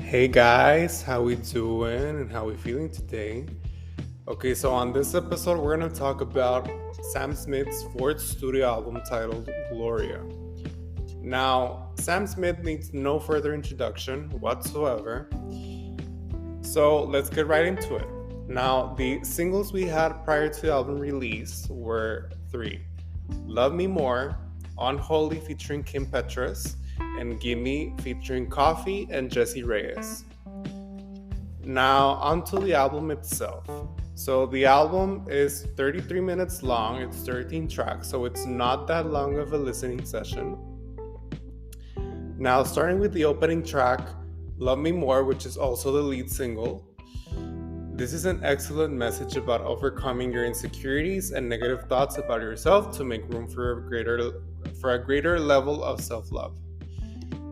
Hey guys, how we doing and how we feeling today? Okay, so on this episode we're gonna talk about Sam Smith's fourth studio album titled Gloria. Now, Sam Smith needs no further introduction whatsoever, so let's get right into it. Now, the singles we had prior to the album release were three: Love Me More, Unholy featuring Kim Petras, and Gimme featuring Coffee and Jesse Reyes. Now, onto the album itself. So, the album is 33 minutes long, it's 13 tracks, so it's not that long of a listening session. Now, starting with the opening track, Love Me More, which is also the lead single. This is an excellent message about overcoming your insecurities and negative thoughts about yourself to make room for a greater level of self-love.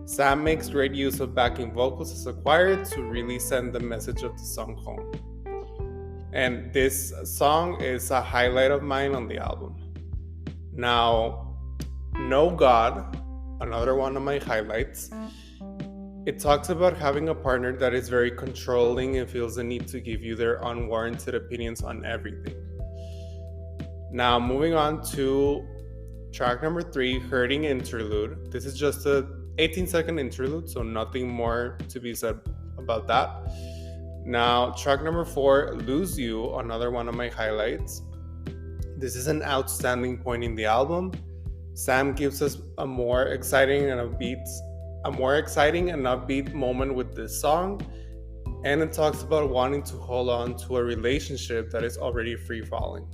Sam makes great use of backing vocals as required to really send the message of the song home. And this song is a highlight of mine on the album. Now, No God, another one of my highlights. It talks about having a partner that is very controlling and feels the need to give you their unwarranted opinions on everything. Now, moving on to track number 3, Hurting Interlude. This is just a 18-second interlude, so nothing more to be said about that. Now, track number 4, Lose You, another one of my highlights. This is an outstanding point in the album. Sam gives us a more exciting and upbeat moment with this song, and it talks about wanting to hold on to a relationship that is already free falling.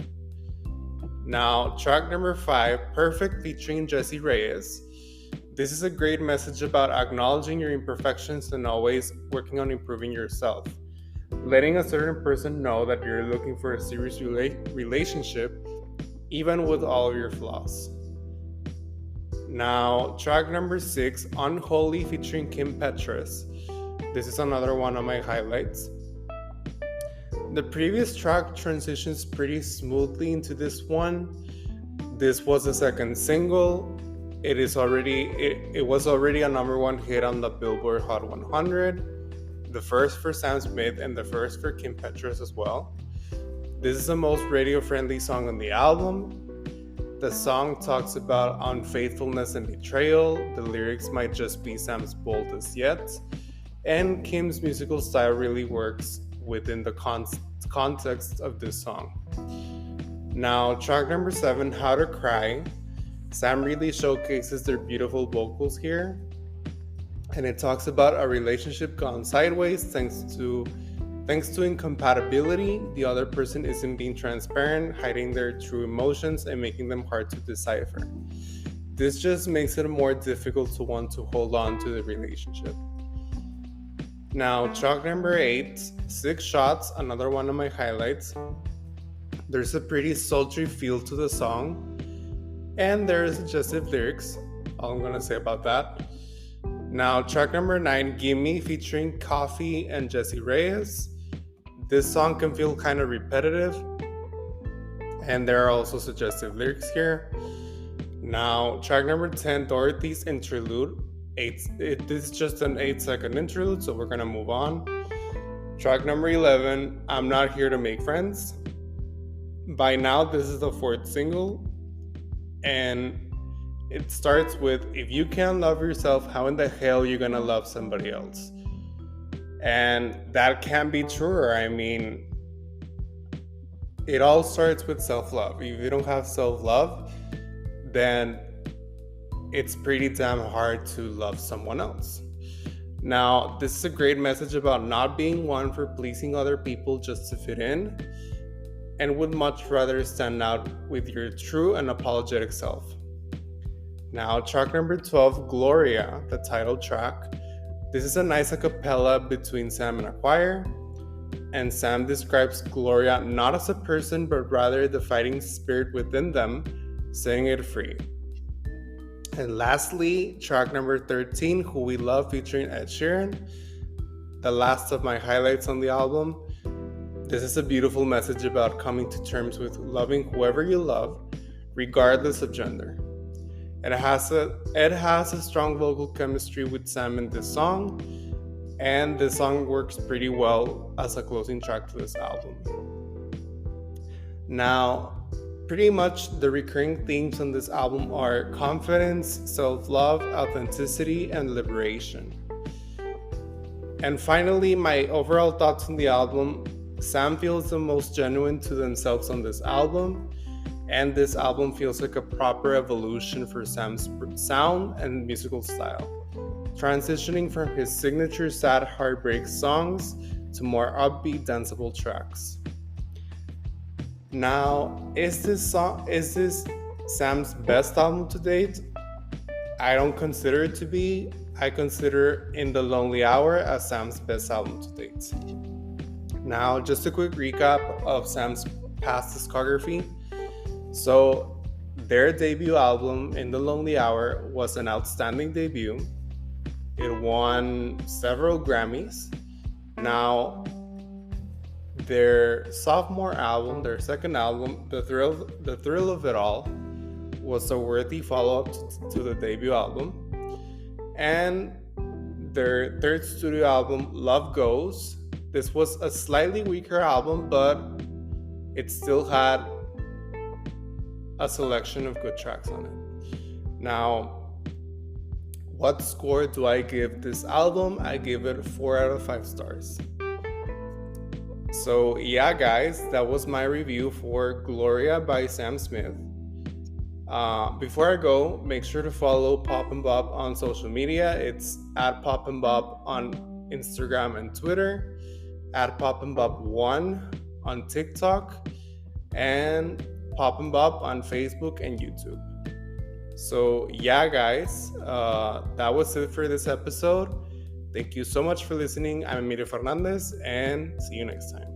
Now, track number 5, Perfect featuring Jesse Reyes. This is a great message about acknowledging your imperfections and always working on improving yourself. Letting a certain person know that you're looking for a serious relationship, even with all of your flaws. Now, track number 6, Unholy featuring Kim Petras. This is another one of my highlights. The previous track transitions pretty smoothly into this one. This was the second single. It was already a number 1 hit on the Billboard Hot 100, the first for Sam Smith and the first for Kim Petras as well. This is the most radio-friendly song on the album. The song talks about unfaithfulness and betrayal. The lyrics might just be Sam's boldest yet. And Kim's musical style really works within the context of this song. Now, track number 7, How to Cry. Sam really showcases their beautiful vocals here. And it talks about a relationship gone sideways thanks to incompatibility. The other person isn't being transparent, hiding their true emotions and making them hard to decipher. This just makes it more difficult to want to hold on to the relationship. Now, track number 8, 6 Shots, another one of my highlights. There's a pretty sultry feel to the song, and there's suggestive lyrics. All I'm gonna say about that. Now, track number 9, Gimme featuring Coffee and Jesse Reyes. This song can feel kind of repetitive, and there are also suggestive lyrics here. Now, track number 10, Dorothy's Interlude. This is just an 8-second interlude, so we're gonna move on. Track number 11, I'm Not Here to Make Friends. By now, this is the 4th single, and it starts with, if you can't love yourself, how in the hell are you gonna love somebody else? And that can be truer. I mean, it all starts with self-love. If you don't have self-love, then it's pretty damn hard to love someone else. Now, this is a great message about not being one for pleasing other people just to fit in, and would much rather stand out with your true and apologetic self. Now, track number 12, Gloria, the title track. This is a nice a cappella between Sam and a choir, and Sam describes Gloria not as a person, but rather the fighting spirit within them, setting it free. And lastly, track number 13, Who We Love featuring Ed Sheeran, the last of my highlights on the album. This is a beautiful message about coming to terms with loving whoever you love, regardless of gender. Ed has a strong vocal chemistry with Sam in this song, and this song works pretty well as a closing track to this album. Now, pretty much the recurring themes on this album are confidence, self-love, authenticity, and liberation. And finally, my overall thoughts on the album: Sam feels the most genuine to themselves on this album, and this album feels like a proper evolution for Sam's sound and musical style, transitioning from his signature sad heartbreak songs to more upbeat, danceable tracks. Now, is this Sam's best album to date? I don't consider it to be. I consider In the Lonely Hour as Sam's best album to date. Now, just a quick recap of Sam's past discography. So, their debut album, In the Lonely Hour, was an outstanding debut. It won several Grammys. Now, their sophomore album, their second album, The Thrill of It All, was a worthy follow-up to the debut album. And their third studio album, Love Goes, this was a slightly weaker album, but it still had a selection of good tracks on it. Now, what score do I give this album? I give it 4 out of 5 stars. So yeah, guys, that was my review for Gloria by Sam Smith. Before I go, make sure to follow Pop and Bob on social media. It's at Pop and Bob on Instagram and Twitter, at Pop and Bob 1 on TikTok, and Pop and Bob on Facebook and YouTube. So yeah, guys, that was it for this episode. Thank you so much for listening. I'm Emilio Fernandez, and see you next time.